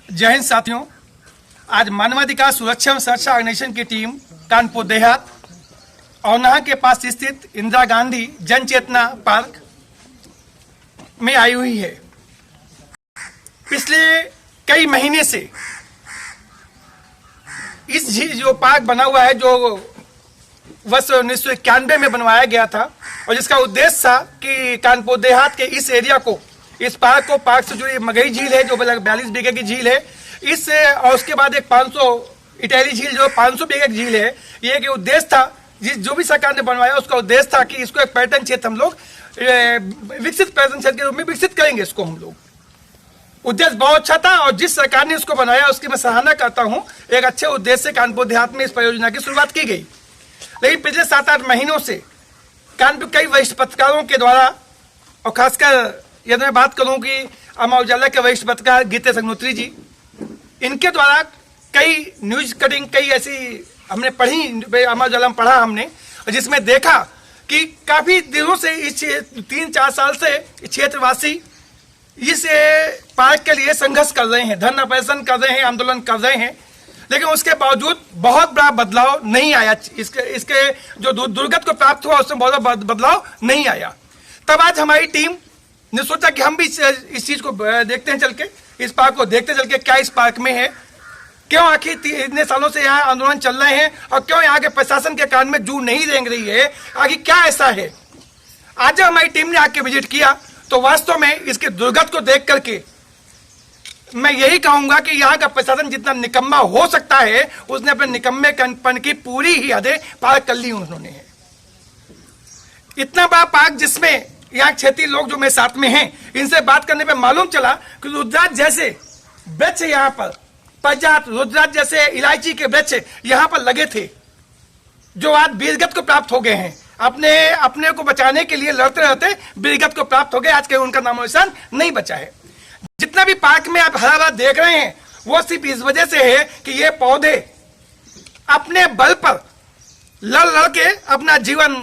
जय हिंद साथियों, आज मानवाधिकार सुरक्षा एवं सुरक्षा ऑर्गेनाइजेशन की टीम कानपुर देहात औनाहा के पास स्थित इंदिरा गांधी जन चेतना पार्क में आई हुई है। पिछले कई महीने से इस जो पार्क बना हुआ है, जो वर्ष 1991 में बनवाया गया था और जिसका उद्देश्य था कि कानपुर देहात के इस एरिया को, इस पार्क से जुड़ी मगई झील है जो 42 बीघे की झील है, इस और उसके बाद एक 500 इटैली झील जो 500 बीघे की झील है, ये एक उद्देश्य था जो भी सरकार ने बनवाया उसका उद्देश्य था कि इसको एक पर्यटन क्षेत्र हम लोग विकसित पर्यटन क्षेत्र के रूप में विकसित करेंगे। इसको हम लोग, उद्देश्य बहुत अच्छा था और जिस सरकार ने इसको बनाया उसकी मैं सराहना करता हूं। एक अच्छे उद्देश्य से कानपुर देहात में इस परियोजना की शुरुआत की गई, लेकिन पिछले 7-8 महीनों से कानपुर कई वरिष्ठ पत्रकारों के द्वारा, और खासकर यदि मैं बात करूं कि अमर उजाला के वरिष्ठ पत्रकार गीतेश अग्निहोत्री जी, इनके द्वारा कई न्यूज कटिंग, कई ऐसी हमने पढ़ी, अमर उजाला में पढ़ा हमने, जिसमें देखा कि काफी दिनों से इस 3-4 साल से क्षेत्रवासी इस पार्क के लिए संघर्ष कर रहे हैं, धरना प्रदर्शन कर रहे हैं, आंदोलन कर रहे हैं, लेकिन उसके बावजूद बहुत बड़ा बदलाव नहीं आया। इसके जो दुर्गत को प्राप्त हुआ उसमें बहुत बड़ा बदलाव नहीं आया। तब आज हमारी टीम ने सोचा कि हम भी इस चीज को देखते हैं, चल के इस पार्क को देखते चल के क्या इस पार्क में है, क्यों आखिर इतने सालों से यहाँ आंदोलन चल रहे हैं और क्यों यहाँ के प्रशासन के कान में जू नहीं रेंग रही है, आखिर क्या ऐसा है। आज जब हमारी टीम ने आके विजिट किया तो वास्तव में इसके दुर्गत को देख करके मैं यही कहूंगा कि यहाँ का प्रशासन जितना निकम्मा हो सकता है उसने अपने निकम्मेपन की पूरी ही हदें पार कर ली उन्होंने। इतना बड़ा पार्क जिसमें यहाँ क्षेत्रीय लोग जो मेरे साथ में हैं, इनसे बात करने पे मालूम चला कि रुद्राक्ष जैसे वृक्ष यहाँ पर, प्रजात रुद्राक्ष जैसे इलायची के वृक्ष यहाँ पर लगे थे जो आज वीरगति को प्राप्त हो गए हैं। अपने को बचाने के लिए लड़ते लड़ते वीरगति को प्राप्त हो गए, आज के उनका नामो निशान नहीं बचा है। जितना भी पार्क में आप हरा भरा देख रहे हैं वो सिर्फ इस वजह से है कि ये पौधे अपने बल पर लड़ के अपना जीवन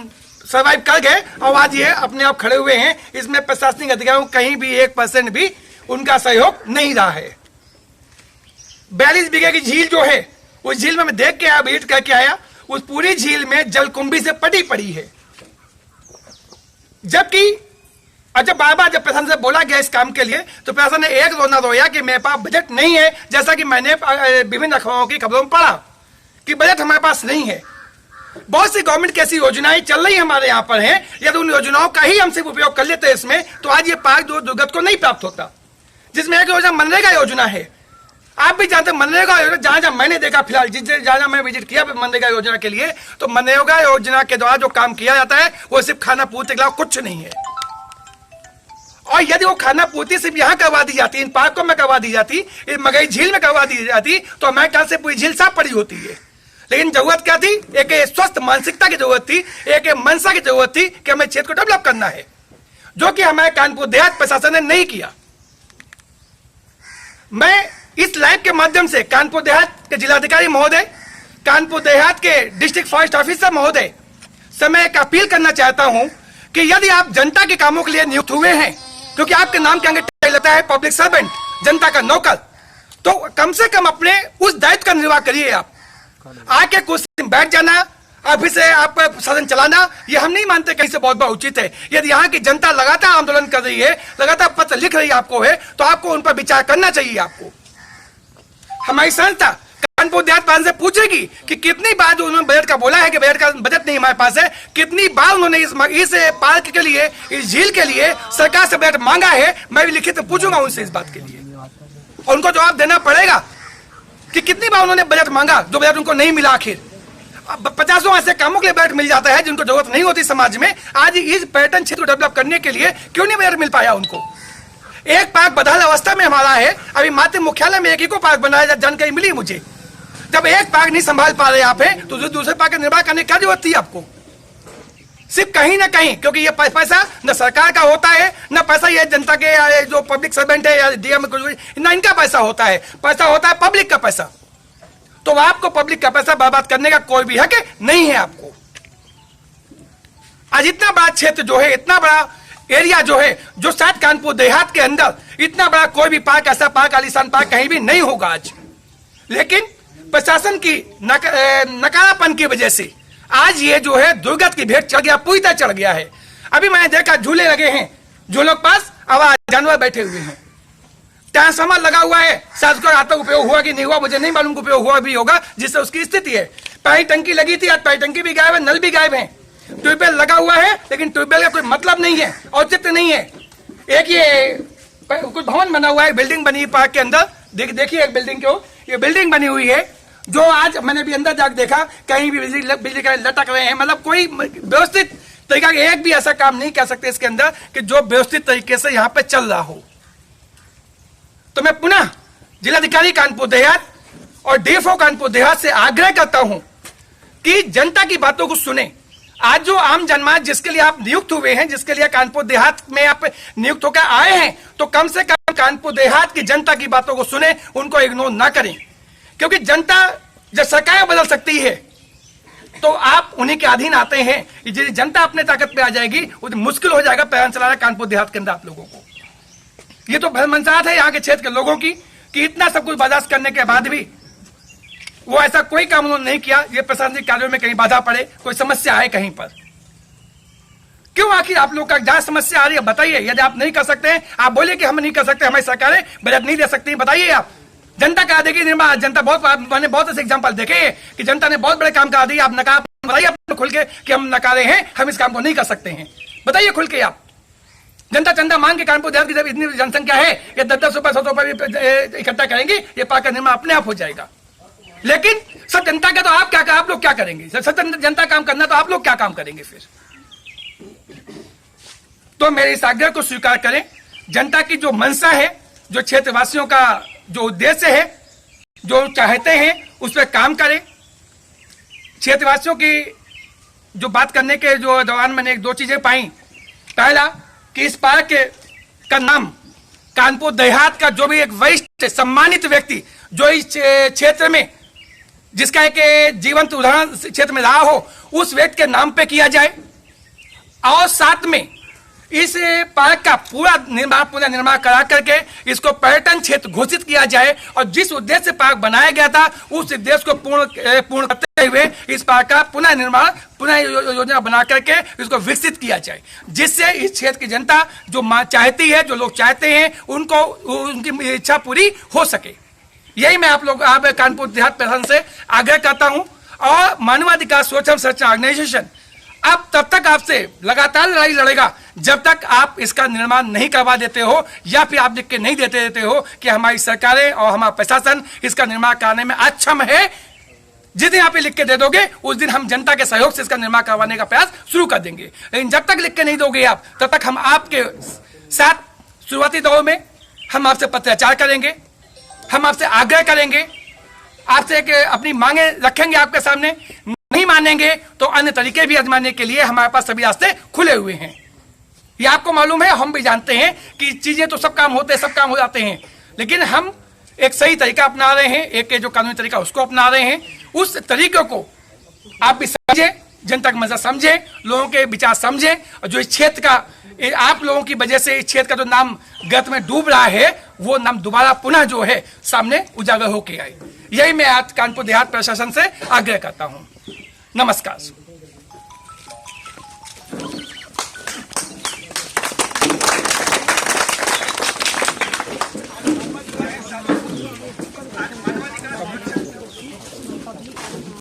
सर्वाइव कर गए और आज ये अपने आप खड़े हुए हैं। इसमें प्रशासनिक अधिकारियों कहीं भी 1% भी उनका सहयोग नहीं रहा है। 42 बीघे की झील जो है, उस झील में मैं देख के आया, विजिट करके आया, उस पूरी झील में जलकुंभी से पटी पड़ी है। जबकि जब बार जब प्रशासन से बोला गया इस काम के लिए तो प्रशासन ने एक रोना रोया कि मेरे पास बजट नहीं है, जैसा कि मैंने विभिन्न अखबारों की खबरों में पढ़ा कि बजट हमारे पास नहीं है। बहुत सी गवर्नमेंट की ऐसी योजनाएं चल रही हमारे यहाँ पर हैं, यदि उन योजनाओं का ही हम सिर्फ उपयोग कर लेते इसमें तो आज ये पार्क दुर्गत को नहीं प्राप्त होता। जिसमें एक योजना मनरेगा योजना है, आप भी जानते हैं मनरेगा योजना, जहां मैंने देखा फिलहाल जहां मैं विजिट किया मनरेगा योजना के लिए, तो मनरेगा योजना के द्वारा जो काम किया जाता है वो सिर्फ खाना पूर्ति के अलावा कुछ नहीं है। और यदि वो खाना पूर्ति सिर्फ यहाँ करवा दी जाती, इन पार्कों में करवा दी जाती, इन मगई झील में करवा दी जाती तो हमारे ख्याल से पूरी झील साफ पड़ी होती है। लेकिन जरूरत क्या थी? एक स्वस्थ मानसिकता की जरूरत थी, एक मनसा की जरूरत थी कि हमें क्षेत्र को डेवलप करना है, जो कि हमारे कानपुर देहात प्रशासन ने नहीं किया। मैं इस लाइव के माध्यम से कानपुर देहात के जिलाधिकारी महोदय, कानपुर देहात के डिस्ट्रिक्ट फॉरेस्ट ऑफिसर महोदय से मैं एक अपील करना चाहता हूं कि यदि आप जनता के कामों के लिए नियुक्त हुए हैं, क्योंकि आपके नाम के आगे लगता है पब्लिक सर्वेंट, जनता का नौकर, तो कम से कम अपने उस दायित्व का निर्वाह करिए। आप आके कुर्सी में बैठ जाना, अभी से आप शासन चलाना, ये हम नहीं मानते कहीं से बहुत उचित है। यदि यहाँ की जनता लगातार आंदोलन कर रही है, लगातार पत्र लिख रही है आपको है, तो आपको उन पर विचार करना चाहिए। आपको हमारी संस्था कानपुर देहात प्रांत से पूछेगी कि कितनी बार जो उन्होंने बजट का बोला है कि बजट का बजट नहीं हमारे पास है, कितनी बार उन्होंने इस पार्क के लिए, इस झील के लिए सरकार से बजट मांगा है। मैं भी लिखित पूछूंगा उनसे इस बात के लिए, और उनको जवाब देना पड़ेगा कि कितनी बार उन्होंने बजट मांगा, जो बजट उनको नहीं मिला। आखिर 50 ऐसे कामों के लिए बजट मिल जाता है जिनको जरूरत नहीं होती समाज में। आज इस पर्यटन क्षेत्र को डेवलप करने के लिए क्यों नहीं बजट मिल पाया उनको? एक पार्क बदहाल अवस्था में हमारा है, अभी मातृ मुख्यालय में एक ही को पार्क बनाया, जानकारी मिली मुझे। जब एक पार्क नहीं संभाल पा रहे आप हैं तो दूसरे पार्क का निर्माण करने की क्या जरूरत थी आपको? सिर्फ कहीं ना कहीं क्योंकि ये पैसा न सरकार का होता है, न पैसा ये जनता के जो पब्लिक सर्वेंट है या डीएम न इनका पैसा होता है, पैसा होता है पब्लिक का पैसा। तो आपको पब्लिक का पैसा बर्बाद करने का कोई भी हक नहीं है आपको। आज इतना बड़ा क्षेत्र जो है, इतना बड़ा एरिया जो है, जो शायद कानपुर देहात के अंदर इतना बड़ा कोई भी पार्क, ऐसा पार्क, आलीशान पार्क कहीं भी नहीं होगा आज। लेकिन प्रशासन की नकारापन की वजह से आज ये जो है दुर्गत की भेंट चढ़ गया, पूरी तरह चढ़ गया है। अभी मैंने देखा झूले लगे हैं, झूलों के पास आवाज जानवर बैठे हुए हैं, ट्रांसफार्मर लगा हुआ है, शायद उसका आज तक उपयोग हुआ कि नहीं हुआ मुझे नहीं मालूम, उपयोग हुआ भी होगा जिससे उसकी स्थिति है। पानी टंकी लगी थी, आज पानी टंकी भी गायब है, नल भी गायब है। ट्यूबवेल लगा हुआ है लेकिन ट्यूबवेल का कोई मतलब नहीं है, औचित्य नहीं है। एक ये कुछ भवन बना हुआ है, बिल्डिंग बनी पार्क के अंदर, देखिए एक बिल्डिंग को, ये बिल्डिंग बनी हुई है जो आज मैंने भी अंदर जाकर देखा कहीं भी बिजली का लटक रहे हैं। मतलब कोई व्यवस्थित तरीका, एक भी ऐसा काम नहीं कर सकते इसके अंदर कि जो व्यवस्थित तरीके से यहाँ पे चल रहा हो। तो मैं पुनः जिलाधिकारी कानपुर देहात और डीएफओ कानपुर देहात से आग्रह करता हूं कि जनता की बातों को सुने। आज जो आम जनमानस जिसके लिए आप नियुक्त हुए हैं, जिसके लिए कानपुर देहात में आप नियुक्त होकर आए हैं, तो कम से कम कानपुर देहात की जनता की बातों को सुने, उनको इग्नोर ना करें। क्योंकि जनता जब सरकार बदल सकती है तो आप उन्हीं के अधीन आते हैं। यदि जनता अपने ताकत पे आ जाएगी तो मुश्किल हो जाएगा पैर चलाना कानपुर देहात के अंदर आप लोगों को। ये तो मंशात है यहाँ के क्षेत्र के लोगों की कि इतना सब कुछ बर्दाश्त करने के बाद भी वो ऐसा कोई काम उन्होंने नहीं किया। ये प्रशासनिक कार्यों में कहीं बाधा पड़े, कोई समस्या आए कहीं पर, क्यों आखिर आप लोग का जहां समस्या आ रही है बताइए। यदि आप नहीं कर सकते हैं, आप बोलिए कि हम नहीं कर सकते, हमारी सरकारें बजट नहीं दे सकती, बताइए आप। जनता करा देगी निर्माण, जनता मैंने बहुत ऐसे एग्जाम्पल देखे कि जनता ने बहुत बड़े काम करा दिए, आप नकार, बताइए खुल के कि हम नकारे हैं, हम इस काम को नहीं कर सकते हैं, बताइए खुल के आप। जनता चंदा मांग के कानपुर देहात की जब इतनी जनसंख्या है, ये 10-10 रुपए 100 रुपए इकट्ठा करेंगे, ये पार्क का निर्माण अपने आप हो जाएगा। लेकिन सब जनता का तो आप लोग क्या करेंगे? सब जनता काम करना तो आप लोग क्या काम करेंगे फिर? तो मेरे इस आग्रह को स्वीकार करें। जनता की जो मंशा है, जो क्षेत्रवासियों का जो उद्देश्य है, जो चाहते हैं, उस पर काम करें। क्षेत्रवासियों की जो बात करने के जो दौरान मैंने 1-2 चीजें पाई। पहला कि इस पार्क का नाम कानपुर देहात का जो भी एक वरिष्ठ सम्मानित व्यक्ति जो इस क्षेत्र में जिसका एक जीवंत उदाहरण क्षेत्र में रहा हो, उस व्यक्ति के नाम पे किया जाए। और साथ में इस पार्क का पूरा निर्माण करा करके इसको पर्यटन क्षेत्र घोषित किया जाए और जिस उद्देश्य से पार्क बनाया गया था उस उद्देश्य को पूर्ण करते हुए इस पार्क का पुनः योजना बना करके इसको विकसित किया जाए, जिससे इस क्षेत्र की जनता जो चाहती है, जो लोग चाहते हैं, उनको उनकी इच्छा पूरी हो सके। यही मैं आप कानपुर देहात प्रशासन से आग्रह करता हूं। और मानवाधिकार सोशल सर्च ऑर्गेनाइजेशन अब तब तक आपसे लगातार लड़ाई लड़ेगा जब तक आप इसका निर्माण नहीं करवा देते हो या फिर आप लिख के नहीं देते हो कि हमारी सरकारें और हमारा प्रशासन इसका निर्माण कराने में अक्षम है। जिस दिन आप लिख के दे दोगे उस दिन हम जनता के सहयोग से इसका निर्माण करवाने का प्रयास शुरू कर देंगे। लेकिन जब तक लिख के नहीं दोगे आप, तब तक हम आपके साथ शुरुआती दौर में हम आपसे पत्राचार करेंगे, हम आपसे आग्रह करेंगे, आपसे अपनी मांगे रखेंगे आपके सामने। नहीं मानेंगे तो अन्य तरीके भी आजमाने के लिए हमारे पास सभी रास्ते खुले हुए हैं। ये आपको मालूम है, हम भी जानते हैं कि चीजें तो सब काम हो जाते हैं, लेकिन हम एक सही तरीका अपना रहे हैं, एक जो कानूनी तरीका उसको अपना रहे हैं। उस तरीके को आप भी समझे, जनता का मसला समझे, लोगों के विचार समझे, और जो इस क्षेत्र का आप लोगों की वजह से इस क्षेत्र का जो नाम गर्त में डूब रहा है वो नाम दोबारा पुनः जो है सामने उजागर होके आए। यही मैं आज कानपुर देहात प्रशासन से आग्रह करता हूं। नमस्कार।